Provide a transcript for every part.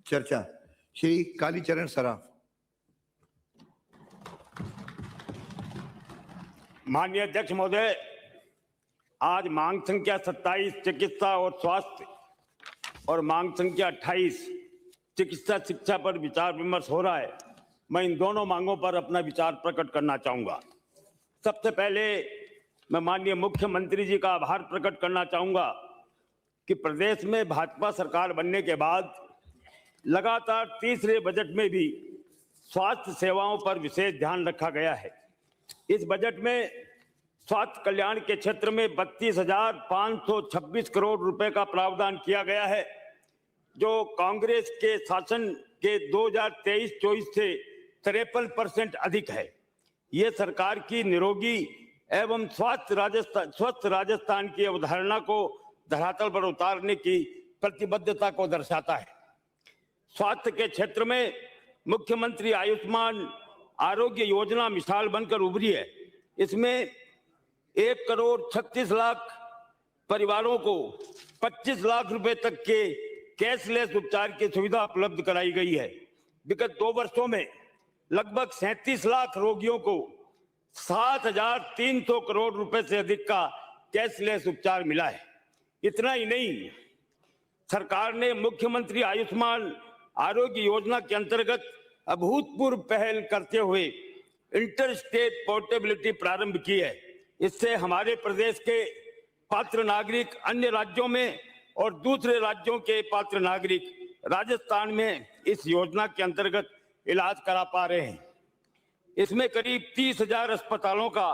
चर्चा श्री कालीचरण सराफ। माननीय अध्यक्ष महोदय, आज मांग संख्या 27 चिकित्सा और स्वास्थ्य और मांग संख्या 28 चिकित्सा शिक्षा पर विचार विमर्श हो रहा है। मैं इन दोनों मांगों पर अपना विचार प्रकट करना चाहूंगा। सबसे पहले मैं माननीय मुख्यमंत्री जी का आभार प्रकट करना चाहूंगा कि प्रदेश में भाजपा सरकार बनने के बाद लगातार तीसरे बजट में भी स्वास्थ्य सेवाओं पर विशेष ध्यान रखा गया है। इस बजट में स्वास्थ्य कल्याण के क्षेत्र में 32,526 करोड़ रुपए का प्रावधान किया गया है, जो कांग्रेस के शासन के 2023-24 से 53% अधिक है। ये सरकार की निरोगी एवं स्वस्थ राजस्थान की अवधारणा को धरातल पर उतारने की प्रतिबद्धता को दर्शाता है। स्वास्थ्य के क्षेत्र में मुख्यमंत्री आयुष्मान आरोग्य योजना मिसाल बनकर उभरी है। इसमें 1,36,00,000 परिवारों को 25 लाख रुपए तक के कैशलेस उपचार की सुविधा उपलब्ध कराई गई है। विगत 2 वर्षों में लगभग 37 लाख रोगियों को 7,300 करोड़ रुपए से अधिक का कैशलेस उपचार मिला है। इतना ही नहीं, सरकार ने मुख्यमंत्री आयुष्मान आरोग्य योजना के अंतर्गत अभूतपूर्व पहल करते हुए इंटर स्टेट पोर्टेबिलिटी प्रारंभ की है। इससे हमारे प्रदेश के पात्र नागरिक अन्य राज्यों में और दूसरे राज्यों के पात्र नागरिक राजस्थान में इस योजना के अंतर्गत इलाज करा पा रहे हैं। इसमें करीब 30,000 अस्पतालों का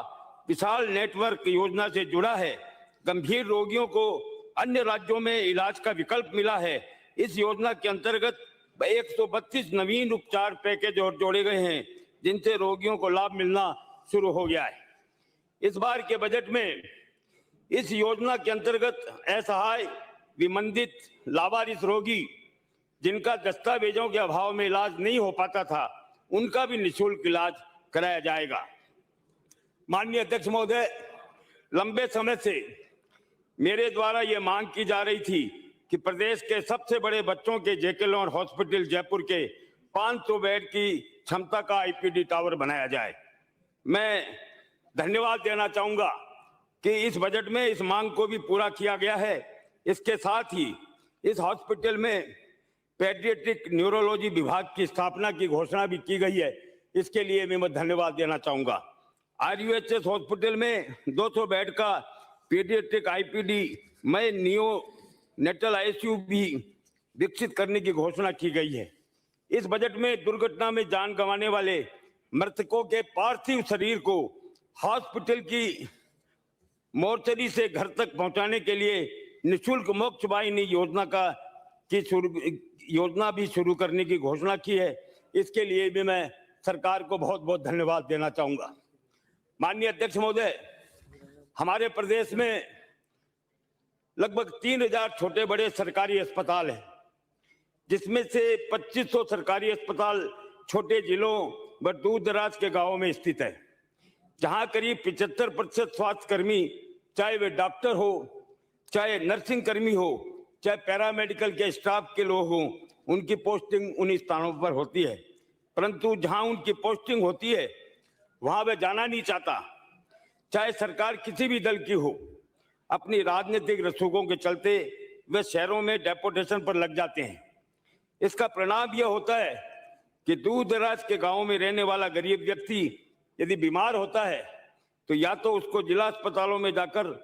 विशाल नेटवर्क योजना से जुड़ा है। गंभीर रोगियों को अन्य राज्यों में इलाज का विकल्प मिला है। इस योजना के अंतर्गत 132 नवीन उपचार पैकेज और जोड़े गए हैं, जिनसे रोगियों को लाभ मिलना शुरू हो गया है। इस बार के बजट में इस योजना के अंतर्गत असहाय, विमंदित, लावारिस रोगी जिनका दस्तावेजों के अभाव में इलाज नहीं हो पाता था, उनका भी निःशुल्क इलाज कराया जाएगा। माननीय अध्यक्ष महोदय, लंबे समय से मेरे द्वारा ये मांग की जा रही थी कि प्रदेश के सबसे बड़े बच्चों के जेके लोन हॉस्पिटल जयपुर के 500 बेड की क्षमता का आईपीडी टावर बनाया जाए। मैं धन्यवाद देना चाहूंगा कि इस बजट में इस मांग को भी पूरा किया गया है। इसके साथ ही इस हॉस्पिटल में पेडियाट्रिक न्यूरोलॉजी विभाग की स्थापना की घोषणा भी की गई है। इसके लिए मैं धन्यवाद देना चाहूंगा। आरयूएचएस हॉस्पिटल में 200 बेड का पेडियाट्रिक आईपीडी में नियोनेटल आईसीयू भी विकसित करने की घोषणा की गई है। इस बजट में दुर्घटना में जान गंवाने वाले मृतकों के पार्थिव शरीर को हॉस्पिटल की मोर्चरी से घर तक पहुंचाने के लिए निःशुल्क मोक्ष वाहिनी योजना भी शुरू करने की घोषणा की है। इसके लिए भी मैं सरकार को बहुत बहुत धन्यवाद देना चाहूंगा। माननीय अध्यक्ष महोदय, हमारे प्रदेश में लगभग 3,000 छोटे बड़े सरकारी अस्पताल हैं, जिसमें से 2,500 सरकारी अस्पताल छोटे जिलों व दूर दराज के गांवों में स्थित है, जहां करीब 75% स्वास्थ्यकर्मी, चाहे वे डॉक्टर हो, चाहे नर्सिंग कर्मी हो, चाहे पैरामेडिकल के स्टाफ के लोग हों, उनकी पोस्टिंग उन स्थानों पर होती है। परंतु जहां उनकी पोस्टिंग होती है वहां वे जाना नहीं चाहता, चाहे सरकार किसी भी दल की हो। अपनी राजनीतिक रसूखों के चलते वे शहरों में डेपुटेशन पर लग जाते हैं। इसका परिणाम यह होता है कि दूर दराज के गांवों में रहने वाला गरीब व्यक्ति यदि बीमार होता है तो या तो उसको जिला अस्पतालों में जाकर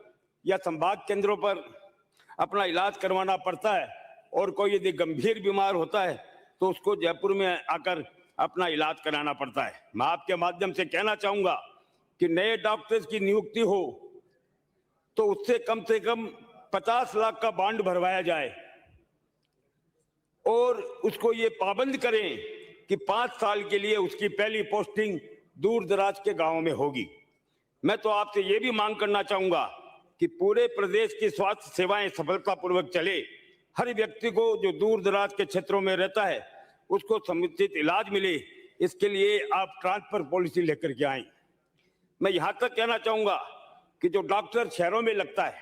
या संभाग केंद्रों पर अपना इलाज करवाना पड़ता है, और कोई यदि गंभीर बीमार होता है तो उसको जयपुर में आकर अपना इलाज कराना पड़ता है। मैं आपके माध्यम से कहना चाहूंगा कि नए डॉक्टर्स की नियुक्ति हो तो उससे कम 50 लाख का बॉन्ड भरवाया जाए और उसको ये पाबंद करें कि 5 साल के लिए उसकी पहली पोस्टिंग दूर दराज के गांवों में होगी। मैं तो आपसे ये भी मांग करना चाहूंगा कि पूरे प्रदेश की स्वास्थ्य सेवाएं सफलतापूर्वक चले। हर व्यक्ति को जो दूर दराज के क्षेत्रों में रहता है उसको समुचित इलाज मिले। इसके लिए आप ट्रांसफर पॉलिसी लेकर के आए। मैं यहां तक कहना चाहूंगा कि जो डॉक्टर शहरों में लगता है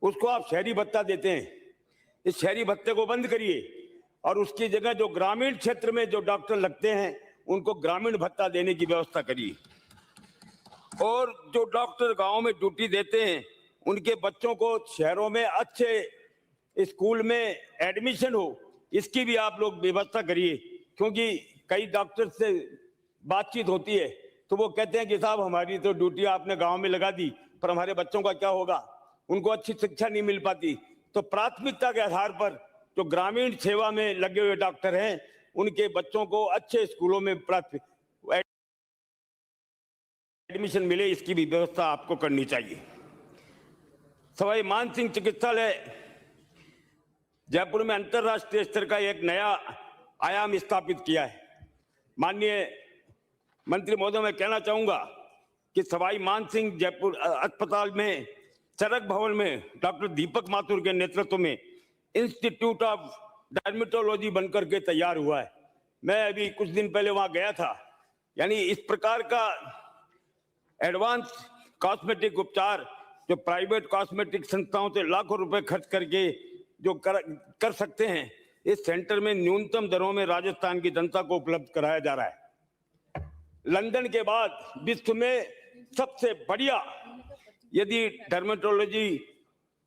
उसको आप शहरी भत्ता देते हैं, इस शहरी भत्ते को बंद करिए और उसकी जगह जो ग्रामीण क्षेत्र में जो डॉक्टर लगते हैं उनको ग्रामीण भत्ता देने की व्यवस्था करिए। और जो डॉक्टर गांव में ड्यूटी देते हैं उनके बच्चों को शहरों में अच्छे स्कूल में एडमिशन हो, इसकी भी आप लोग व्यवस्था करिए। क्योंकि कई डॉक्टर से बातचीत होती है तो वो कहते हैं कि साहब हमारी तो ड्यूटी आपने गांव में लगा दी, पर हमारे बच्चों का क्या होगा, उनको अच्छी शिक्षा नहीं मिल पाती। तो प्राथमिकता के आधार पर जो ग्रामीण सेवा में लगे हुए डॉक्टर हैं उनके बच्चों को अच्छे स्कूलों में एडमिशन मिले, इसकी भी व्यवस्था आपको करनी चाहिए। सवाई मानसिंह चिकित्सालय जयपुर में अंतर्राष्ट्रीय स्तर का एक नया आयाम स्थापित किया है। माननीय मंत्री महोदय, मैं कहना चाहूंगा कि सवाई मानसिंह जयपुर अस्पताल में चरक भवन में डॉक्टर दीपक माथुर के नेतृत्व में इंस्टीट्यूट ऑफ डर्मेटोलॉजी बनकर के तैयार हुआ है। मैं अभी कुछ दिन पहले वहां गया था। यानी इस प्रकार का एडवांस कॉस्मेटिक उपचार जो प्राइवेट कॉस्मेटिक संस्थाओं से लाखों रुपए खर्च करके जो कर सकते हैं, इस सेंटर में न्यूनतम दरों में राजस्थान की जनता को उपलब्ध कराया जा रहा है। लंदन के बाद विश्व में सबसे बढ़िया यदि डर्मेटोलॉजी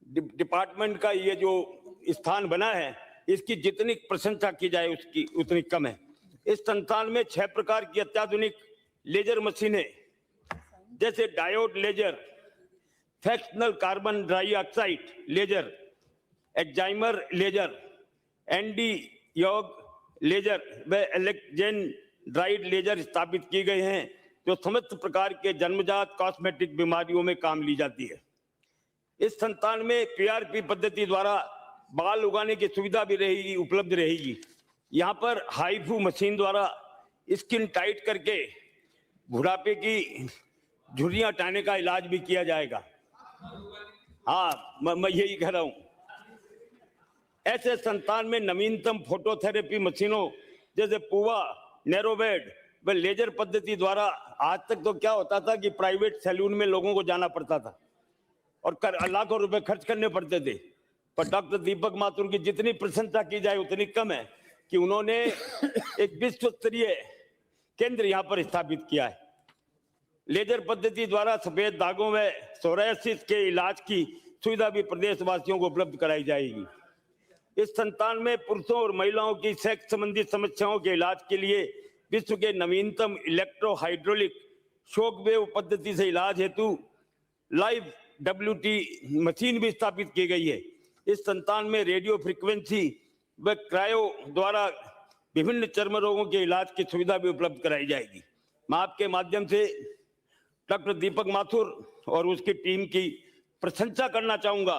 डिपार्टमेंट का ये जो स्थान बना है, इसकी जितनी प्रशंसा की जाए उसकी उतनी कम है। इस संस्थान में 6 प्रकार की अत्याधुनिक लेजर मशीनें जैसे diode laser, fractional carbon dioxide laser, excimer laser, ND YAG laser व इलेक्ट्रोजन ड्राइड लेजर स्थापित की गए हैं जो समस्त प्रकार के जन्मजात कॉस्मेटिक बीमारियों में काम ली जाती है। इस संस्थान में पीआरपी पद्धति द्वारा बाल उगाने की सुविधा भी उपलब्ध रहेगी। यहाँ पर हाईफू मशीन द्वारा स्किन टाइट करके बुढ़ापे की झुर्रियां हटाने का इलाज भी किया जाएगा। हाँ, मैं यही कह रहा हूं। ऐसे संस्थान में नवीनतम फोटोथेरेपी मशीनों जैसे पुआ, नैरोबेड व लेजर पद्धति द्वारा, आज तक तो क्या होता था कि प्राइवेट सैलून में लोगों को जाना पड़ता था और लाखों रुपए खर्च करने पड़ते थे। पर डॉक्टर दीपक माथुर की जितनी प्रशंसा की जाए उतनी कम है कि उन्होंने एक विश्व स्तरीय केंद्र यहाँ पर स्थापित किया है। लेजर पद्धति द्वारा सफेद दागों में सोरायसिस के इलाज की सुविधा भी प्रदेशवासियों को उपलब्ध कराई जाएगी। इस संस्थान में पुरुषों और महिलाओं की सेक्स संबंधी समस्याओं के इलाज के लिए विश्व के नवीनतम इलेक्ट्रो हाइड्रोलिक शॉक वेव पद्धति से इलाज हेतु लाइव WT मशीन भी स्थापित की गई है। इस संस्थान में रेडियो फ्रीक्वेंसी व क्रायो द्वारा विभिन्न चर्म रोगों के इलाज की सुविधा भी उपलब्ध कराई जाएगी। मैं आपके माध्यम से डॉक्टर दीपक माथुर और उसकी टीम की प्रशंसा करना चाहूंगा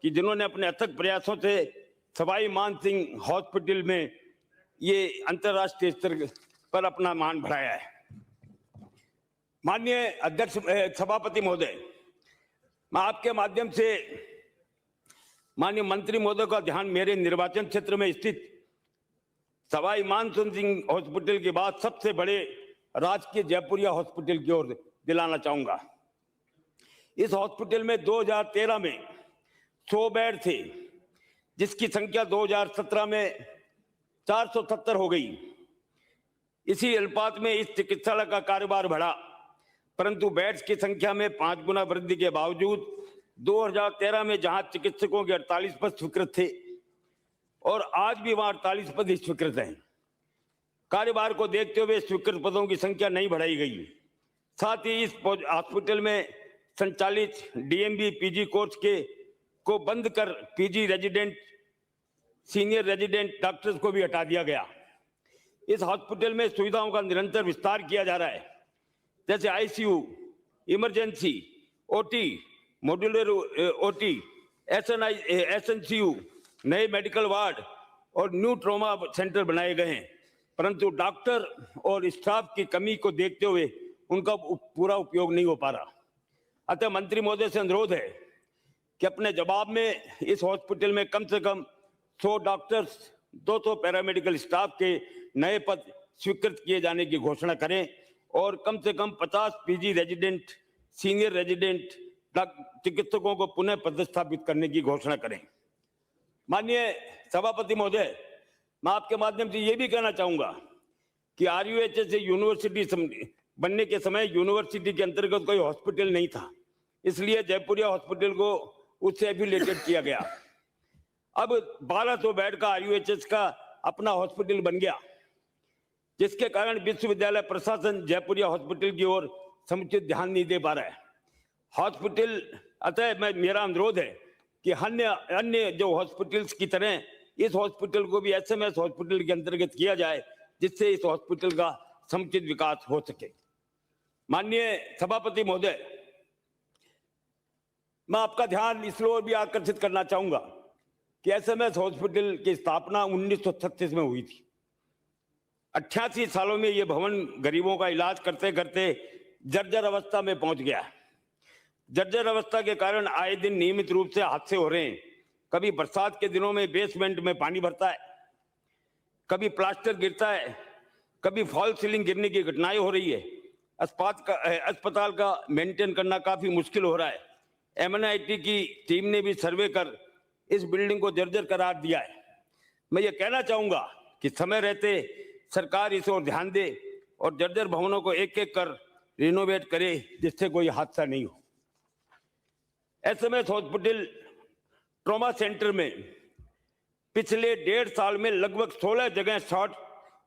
कि जिन्होंने अपने अथक प्रयासों से सवाई मानसिंह हॉस्पिटल में ये अंतर्राष्ट्रीय स्तर पर अपना मान बढ़ाया है। माननीय अध्यक्ष सभापति महोदय, मैं आपके माध्यम से माननीय मंत्री महोदय का ध्यान मेरे निर्वाचन क्षेत्र में स्थित सवाई मानसिंह हॉस्पिटल के बाद सबसे बड़े राजकीय जयपुरिया हॉस्पिटल की ओर दिलाना चाहूंगा। इस हॉस्पिटल में 2013 में 100 बेड थे, जिसकी संख्या 2017 में 470 हो गई। इसी अनुपात में इस चिकित्सालय का कारोबार बढ़ा, परंतु बेड्स की संख्या में 5 गुना वृद्धि के बावजूद 2013 में जहां चिकित्सकों के 48 पद स्वीकृत थे और आज भी वहां 48 पद ही स्वीकृत हैं, कारोबार को देखते हुए स्वीकृत पदों की संख्या नहीं बढ़ाई गई। साथ ही इस हॉस्पिटल में संचालित DMB PG कोर्स को बंद कर PG resident, senior resident doctors को भी हटा दिया गया। इस हॉस्पिटल में सुविधाओं का निरंतर विस्तार किया जा रहा है, जैसे ICU, emergency, OT, modular OT, SNCU, नए मेडिकल वार्ड और न्यू ट्रॉमा सेंटर बनाए गए हैं, परंतु डॉक्टर और स्टाफ की कमी को देखते हुए उनका पूरा उपयोग नहीं हो पा रहा। अतः मंत्री महोदय से अनुरोध है कि अपने जवाब में इस हॉस्पिटल में कम से कम 100 डॉक्टर्स, 200 पैरामेडिकल स्टाफ के नए पद स्वीकृत किए जाने की घोषणा करें और कम से कम 50 PG रेजिडेंट, सीनियर रेजिडेंट चिकित्सकों को पुनः पदस्थापित करने की घोषणा करें। माननीय सभापति महोदय, मैं आपके माध्यम से ये भी कहना चाहूंगा कि RUHS से यूनिवर्सिटी बनने के समय यूनिवर्सिटी के अंतर्गत कोई हॉस्पिटल नहीं था, इसलिए जयपुरिया हॉस्पिटल को उससे एफिलिएटेड किया गया। अब 1200 बेड का RUHS का अपना हॉस्पिटल बन गया, जिसके कारण विश्वविद्यालय प्रशासन जयपुरिया हॉस्पिटल की ओर समुचित ध्यान नहीं दे पा रहा है। हॉस्पिटल अतः मेरा अनुरोध है कि अन्य जो हॉस्पिटल्स की तरह इस हॉस्पिटल को भी SMS हॉस्पिटल के अंतर्गत किया जाए, जिससे इस हॉस्पिटल का समुचित विकास हो सके। माननीय सभापति महोदय, मैं आपका ध्यान इस ओर भी आकर्षित करना चाहूंगा कि SMS हॉस्पिटल की स्थापना 1936 में हुई थी। 88 सालों में यह भवन गरीबों का इलाज करते करते जर्जर अवस्था में पहुंच गया है। जर्जर अवस्था के कारण आए दिन नियमित रूप से हादसे हो रहे हैं। कभी बरसात के दिनों में बेसमेंट में पानी भरता है, कभी प्लास्टर गिरता है, कभी फॉल सीलिंग गिरने की घटनाएं हो रही है। अस्पताल का मेंटेन करना काफी मुश्किल हो रहा है। MNIT की टीम ने भी सर्वे कर इस बिल्डिंग को जर्जर करार दिया है। मैं ये कहना चाहूंगा कि समय रहते सरकार इस ओर ध्यान दे और जर्जर भवनों को एक एक कर रिनोवेट करे, जिससे कोई हादसा नहीं हो। SMS हॉस्पिटल ट्रॉमा सेंटर में पिछले 1.5 साल में लगभग 16 जगह शॉर्ट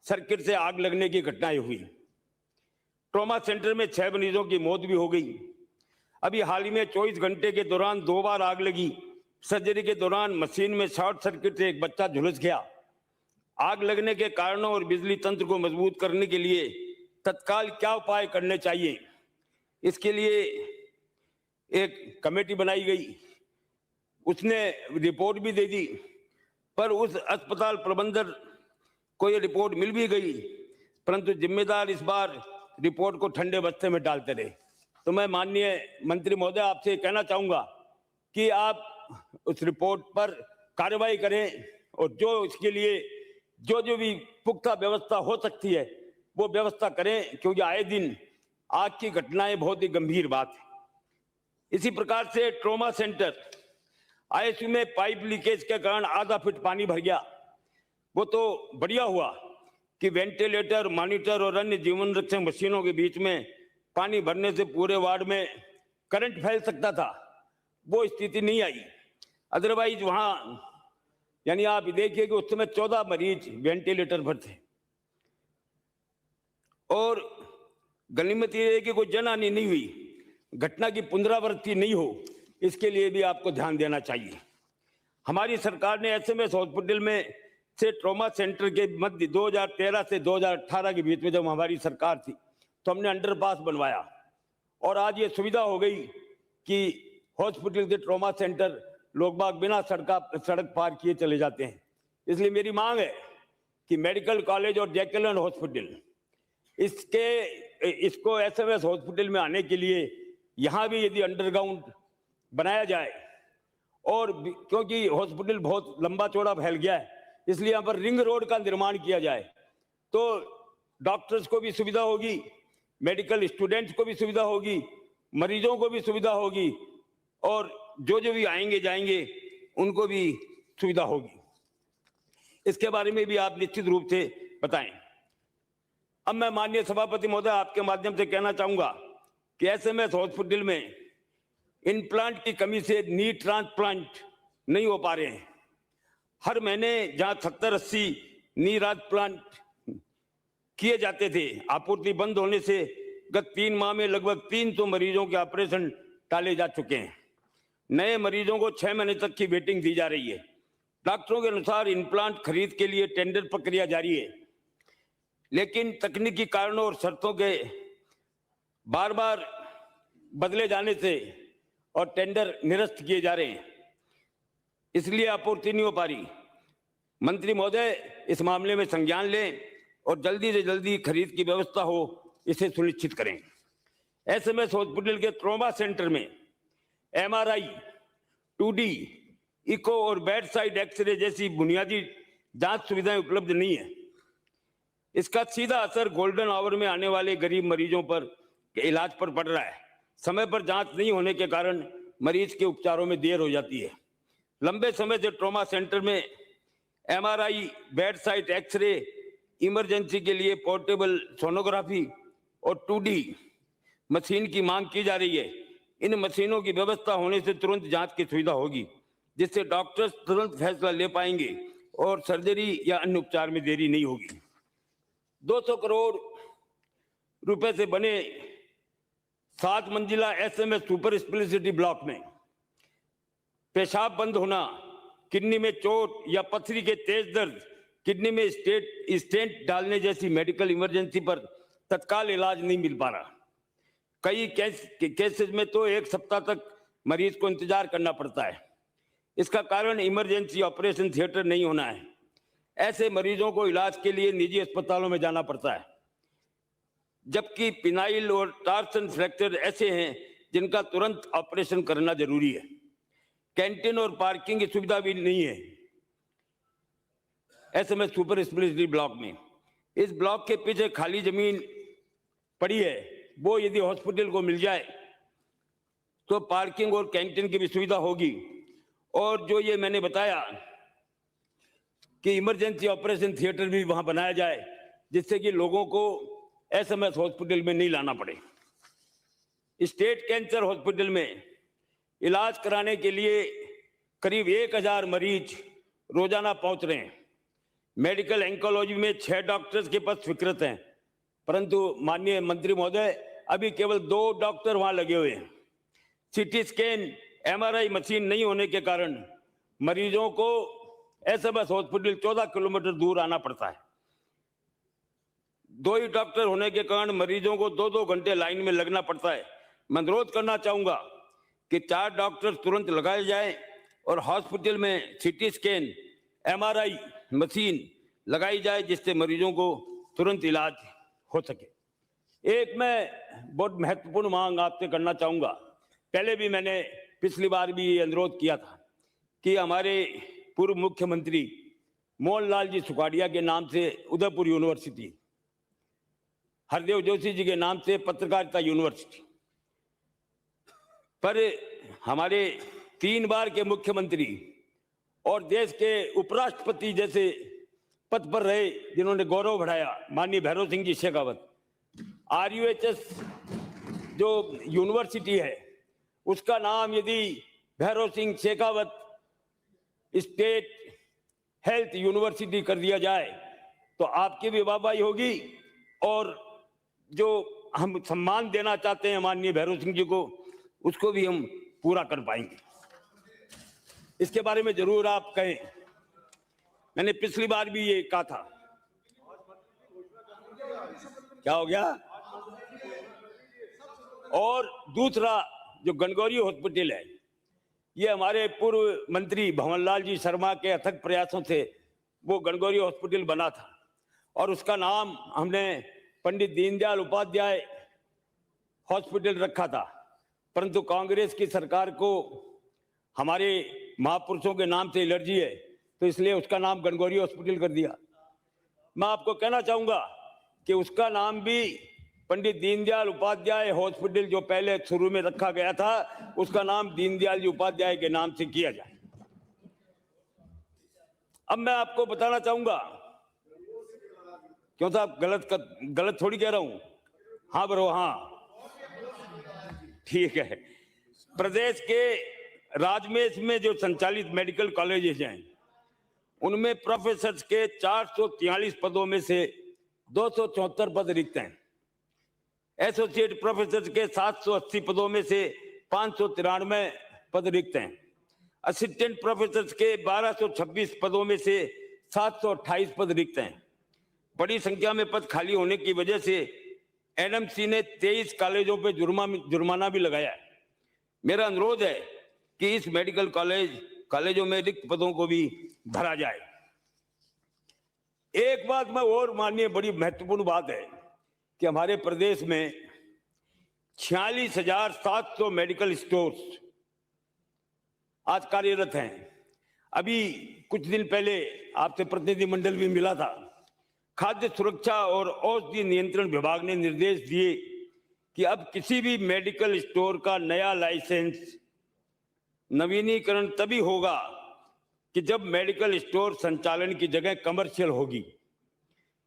सर्किट से आग लगने की घटनाएं हुई। ट्रॉमा सेंटर में 6 मरीजों की मौत भी हो गई। अभी हाल ही में 24 घंटे के दौरान 2 बार आग लगी। सर्जरी के दौरान मशीन में शॉर्ट सर्किट से एक बच्चा झुलस गया। आग लगने के कारणों और बिजली तंत्र को मजबूत करने के लिए तत्काल क्या उपाय करने चाहिए, इसके लिए एक कमेटी बनाई गई। उसने रिपोर्ट भी दे दी, पर उस अस्पताल प्रबंधक को ये रिपोर्ट मिल भी गई, परंतु जिम्मेदार इस बार रिपोर्ट को ठंडे बस्ते में डालते रहे। तो मैं माननीय मंत्री महोदय आपसे कहना चाहूंगा कि आप उस रिपोर्ट पर कार्रवाई करें और जो इसके लिए जो भी पुख्ता व्यवस्था हो सकती है वो व्यवस्था करें, क्योंकि आए दिन आग की घटनाएं बहुत ही गंभीर बात है। इसी प्रकार से ट्रॉमा सेंटर ICU में पाइप लीकेज के कारण आधा फीट पानी भर गया। वो तो बढ़िया हुआ कि वेंटिलेटर, मॉनिटर और अन्य जीवन रक्षक मशीनों के बीच में पानी भरने से पूरे वार्ड में करंट फैल सकता था, वो स्थिति नहीं आई। अदरवाइज वहां यानी आप देखिए कि उस समय 14 मरीज वेंटिलेटर पर थे। और गनीमत ये है कि कोई जनहानि नहीं हुई, घटना की पुनरावृत्ति नहीं हो, इसके लिए भी आपको ध्यान देना चाहिए। हमारी सरकार ने SMS हॉस्पिटल में से ट्रॉमा सेंटर के मध्य 2013 से 2018 के बीच में जब हमारी सरकार थी तो हमने अंडरपास बनवाया और आज ये सुविधा हो गई कि हॉस्पिटल से ट्रॉमा सेंटर लोग बाग बिना सड़क पार किए चले जाते हैं। इसलिए मेरी मांग है कि मेडिकल कॉलेज और जैकलन हॉस्पिटल इसको SMS हॉस्पिटल में आने के लिए यहाँ भी यदि अंडरग्राउंड बनाया जाए, और क्योंकि हॉस्पिटल बहुत लंबा चौड़ा फैल गया है, इसलिए यहाँ पर रिंग रोड का निर्माण किया जाए तो डॉक्टर्स को भी सुविधा होगी, मेडिकल स्टूडेंट्स को भी सुविधा होगी, मरीजों को भी सुविधा होगी और जो भी आएंगे जाएंगे उनको भी सुविधा होगी। इसके बारे में भी आप निश्चित रूप से बताएं। अब मैं माननीय सभापति महोदय आपके माध्यम से कहना चाहूंगा कि SMS हॉस्पिटल में इम्प्लांट की कमी से नी ट्रांसप्लांट नहीं हो पा रहे हैं। हर महीने जहां 70-80 नी ट्रांसप्लांट किए जाते थे, आपूर्ति बंद होने से गत 3 माह में लगभग 300 मरीजों के ऑपरेशन टाले जा चुके हैं। नए मरीजों को 6 महीने तक की वेटिंग दी जा रही है। डॉक्टरों के अनुसार इम्प्लांट खरीद के लिए टेंडर प्रक्रिया जारी है, लेकिन तकनीकी कारणों और शर्तों के बार बार बदले जाने से और टेंडर निरस्त किए जा रहे हैं, इसलिए आपूर्ति नहीं हो पा रही। मंत्री महोदय इस मामले में संज्ञान लें और जल्दी से जल्दी खरीद की व्यवस्था हो, इसे सुनिश्चित करें। SMS हॉस्पिटल के ट्रॉमा सेंटर में MRI, 2D, इको और बेड साइड एक्सरे जैसी बुनियादी जांच सुविधाएं उपलब्ध नहीं है। इसका सीधा असर गोल्डन आवर में आने वाले गरीब मरीजों पर इलाज पर पड़ रहा है। समय पर जांच नहीं होने के कारण मरीज के उपचारों में देर हो जाती है। लंबे समय से ट्रॉमा सेंटर में MRI, bed side x ray, emergency के लिए पोर्टेबल सोनोग्राफी और 2D मशीन की मांग की जा रही है। इन मशीनों की व्यवस्था होने से तुरंत जांच की सुविधा होगी, जिससे डॉक्टर्स तुरंत फैसला ले पाएंगे और सर्जरी या अन्य उपचार में देरी नहीं होगी। 200 करोड़ रुपए से बने 7 मंजिला एसएमएस सुपर स्पेशलिटी ब्लॉक में पेशाब बंद होना, किडनी में चोट या पथरी के तेज दर्द, किडनी में स्टेंट डालने जैसी मेडिकल इमरजेंसी पर तत्काल इलाज नहीं मिल पा रहा। कई केसेस में तो 1 सप्ताह तक मरीज को इंतजार करना पड़ता है। इसका कारण इमरजेंसी ऑपरेशन थिएटर नहीं होना है। ऐसे मरीजों को इलाज के लिए निजी अस्पतालों में जाना पड़ता है, जबकि पिनाइल और टार्सन फ्रैक्चर ऐसे हैं जिनका तुरंत ऑपरेशन करना जरूरी है। कैंटीन और पार्किंग की सुविधा भी नहीं है एसएमएस सुपर स्पेशलिटी ब्लॉक में। इस ब्लॉक के पीछे खाली जमीन पड़ी है, वो यदि हॉस्पिटल को मिल जाए तो पार्किंग और कैंटीन की भी सुविधा होगी। और जो ये मैंने बताया कि इमरजेंसी ऑपरेशन थिएटर भी वहां बनाया जाए, जिससे कि लोगों को एसएमएस हॉस्पिटल में नहीं लाना पड़े। स्टेट कैंसर हॉस्पिटल में इलाज कराने के लिए करीब 1000 मरीज रोजाना पहुंच रहे हैं। मेडिकल एंकोलॉजी में 6 डॉक्टर्स के पद स्वीकृत हैं, परंतु माननीय मंत्री महोदय अभी केवल 2 डॉक्टर वहां लगे हुए हैं। सीटी स्कैन, एमआरआई मशीन नहीं होने के कारण मरीजों को एसएमएस हॉस्पिटल 14 किलोमीटर दूर आना पड़ता है। 2 ही डॉक्टर होने के कारण मरीजों को 2-2 घंटे लाइन में लगना पड़ता है। मैं अनुरोध करना चाहूंगा कि 4 डॉक्टर तुरंत लगाए जाएं और हॉस्पिटल में सीटी स्कैन, एमआरआई मशीन लगाई जाए, जिससे मरीजों को तुरंत इलाज हो सके। एक मैं बहुत महत्वपूर्ण मांग आपसे करना चाहूंगा। पहले भी मैंने पिछली बार भी ये अनुरोध किया था कि हमारे पूर्व मुख्यमंत्री मोहनलाल जी सुखाड़िया के नाम से उदयपुर यूनिवर्सिटी, हरदेव जोशी जी के नाम से पत्रकारिता यूनिवर्सिटी, पर हमारे 3 बार के मुख्यमंत्री और देश के उपराष्ट्रपति जैसे पद पर रहे जिन्होंने गौरव बढ़ाया, माननीय भैरव सिंह जी शेखावत, आरयूएचएस जो यूनिवर्सिटी है उसका नाम यदि Bhairav Singh Shekhawat state health university कर दिया जाए तो आपकी भी वाहवाही होगी, और जो हम सम्मान देना चाहते हैं माननीय भैरव सिंह जी को, उसको भी हम पूरा कर पाएंगे। इसके बारे में जरूर आप कहें। मैंने पिछली बार भी ये कहा था। क्या हो गया? और दूसरा जो गणगौरी हॉस्पिटल है, ये हमारे पूर्व मंत्री भंवरलाल जी शर्मा के अथक प्रयासों से वो गणगौरी हॉस्पिटल बना था, और उसका नाम हमने पंडित दीनदयाल उपाध्याय हॉस्पिटल रखा था, परंतु कांग्रेस की सरकार को हमारे महापुरुषों के नाम से एलर्जी है, तो इसलिए उसका नाम गणगौरी हॉस्पिटल कर दिया। मैं आपको कहना चाहूंगा कि उसका नाम भी पंडित दीनदयाल उपाध्याय हॉस्पिटल जो पहले शुरू में रखा गया था, उसका नाम दीनदयाल जी उपाध्याय के नाम से किया जाए। अब मैं आपको बताना चाहूंगा, क्यों साहब गलत थोड़ी कह रहा हूं। हाँ ब्रो, हाँ ठीक है। प्रदेश के राजमेश में जो संचालित मेडिकल कॉलेजेस हैं, उनमें प्रोफेसर के 443 पदों में से 274 पद रिक्त हैं। एसोसिएट प्रोफेसर के 780 पदों में से 593 पद रिक्त हैं। असिस्टेंट प्रोफेसर के 1226 पदों में से 728 पद रिक्त हैं। बड़ी संख्या में पद खाली होने की वजह से एनएमसी ने 23 कॉलेजों पर जुर्माना भी लगाया है। मेरा अनुरोध है कि इस मेडिकल कॉलेजों में रिक्त पदों को भी भरा जाए। एक बात मैं और माननीय, बड़ी महत्वपूर्ण बात है कि हमारे प्रदेश में 46,700 मेडिकल स्टोर्स आज कार्यरत हैं। अभी कुछ दिन पहले आपसे प्रतिनिधिमंडल भी मिला था। खाद्य सुरक्षा और औषधि नियंत्रण विभाग ने निर्देश दिए कि अब किसी भी मेडिकल स्टोर का नया लाइसेंस नवीनीकरण तभी होगा कि जब मेडिकल स्टोर संचालन की जगह कमर्शियल होगी,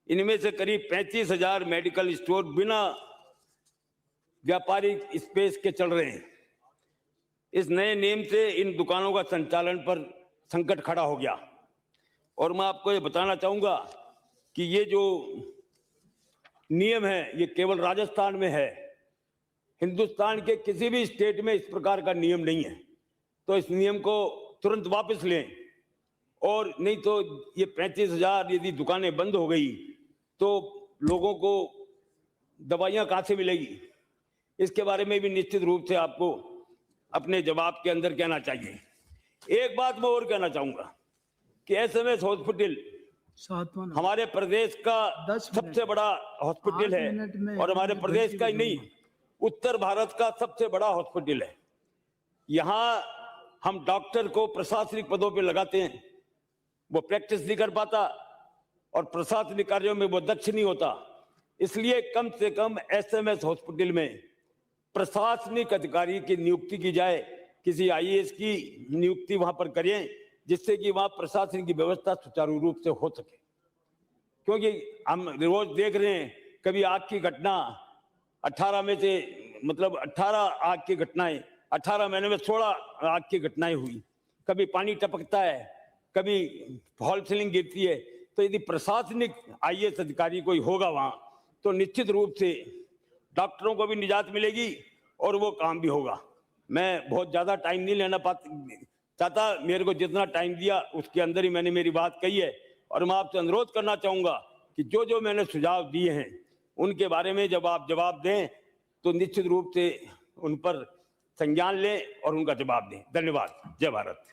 इनमें से करीब 35,000 मेडिकल स्टोर बिना व्यापारिक स्पेस के चल रहे हैं। इस नए नियम से इन दुकानों का संचालन पर संकट खड़ा हो गया। और मैं आपको ये बताना चाहूंगा कि ये जो नियम है ये केवल राजस्थान में है, हिंदुस्तान के किसी भी स्टेट में इस प्रकार का नियम नहीं है। तो इस नियम को तुरंत वापस लें, और नहीं तो ये 35,000 यदि दुकानें बंद हो गई तो लोगों को दवाइयां कहाँ से मिलेगी, इसके बारे में भी निश्चित रूप से आपको अपने जवाब के अंदर कहना चाहिए। एक बात मैं और कहना चाहूंगा कि एसएमएस हॉस्पिटल हमारे प्रदेश का 10 सबसे बड़ा हॉस्पिटल 8 मिनट में है, और हमारे मैं प्रदेश भर्ती का ही कर नहीं, उत्तर भारत का सबसे बड़ा हॉस्पिटल है। यहाँ हम डॉक्टर को प्रशासनिक पदों पे लगाते हैं, वो प्रैक्टिस नहीं कर पाता और प्रशासनिक कार्यों में वो दक्ष नहीं होता। इसलिए कम से कम एसएमएस हॉस्पिटल में प्रशासनिक अधिकारी की नियुक्ति की जाए, किसी आईएएस की नियुक्ति वहां पर करें, जिससे कि वहां प्रशासन की व्यवस्था सुचारू रूप से हो सके। क्योंकि हम रोज देख रहे हैं, कभी आग की घटना 18 में से 18 आग की घटनाएं, 18 महीने में 16 आग की घटनाएं हुई। कभी पानी टपकता है, कभी फॉल सीलिंग गिरती है। तो यदि प्रशासनिक आईएएस अधिकारी कोई होगा वहां, तो निश्चित रूप से डॉक्टरों को भी निजात मिलेगी और वो काम भी होगा। मैं बहुत ज्यादा टाइम नहीं लेना चाहता, मेरे को जितना टाइम दिया उसके अंदर ही मैंने मेरी बात कही है। और मैं आपसे अनुरोध करना चाहूंगा कि जो जो मैंने सुझाव दिए हैं उनके बारे में जब आप जवाब दें तो निश्चित रूप से उन पर संज्ञान लें और उनका जवाब दें। धन्यवाद। जय भारत।